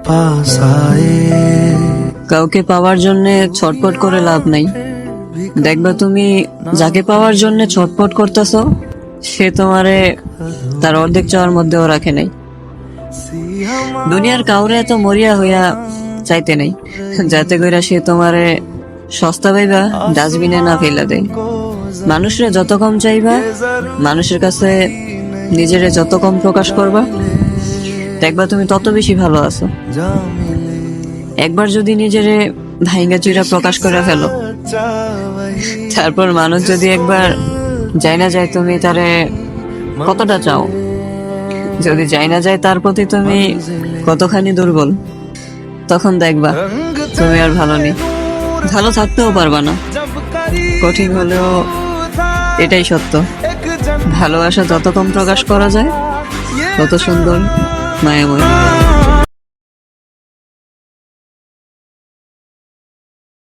पास आए। কাউকে পাওয়ার জন্য ছটফট করে লাভ নাই। দেখবা তুমি যাকে পাওয়ার জন্য ছটফট করতেছো সে তোমারে তার অর্ধেক চাওয়ার মধ্যেও রাখে নাই। দুনিয়ার কাউরে এত মরিয়া হইয়া চাইতে নাই যাতে কইরা সে তোমারে সস্তা পাইবা ডাস্টবিনে না ফেলা দেয়। মানুষরে যত কম চাইবা, মানুষের কাছে নিজেরে যত কম প্রকাশ করবা, দেখবা তুমি তত বেশি ভালো আছো। একবার যদি নিজেরে ভাইঙ্গা চুইরা প্রকাশ করে ফেলো, তারপর মানুষ যদি একবার যাই না যায় তুমি তারে কতটা চাও, যদি যাই না যায় তার প্রতি তুমি কতখানি দুর্বল, তখন দেখবা তুমি আর ভালো নেই, ভালো থাকতেও পারবা না। কঠিন হলেও এটাই সত্য, ভালোবাসা যত কম প্রকাশ করা যায় তত সুন্দর মায়াময়।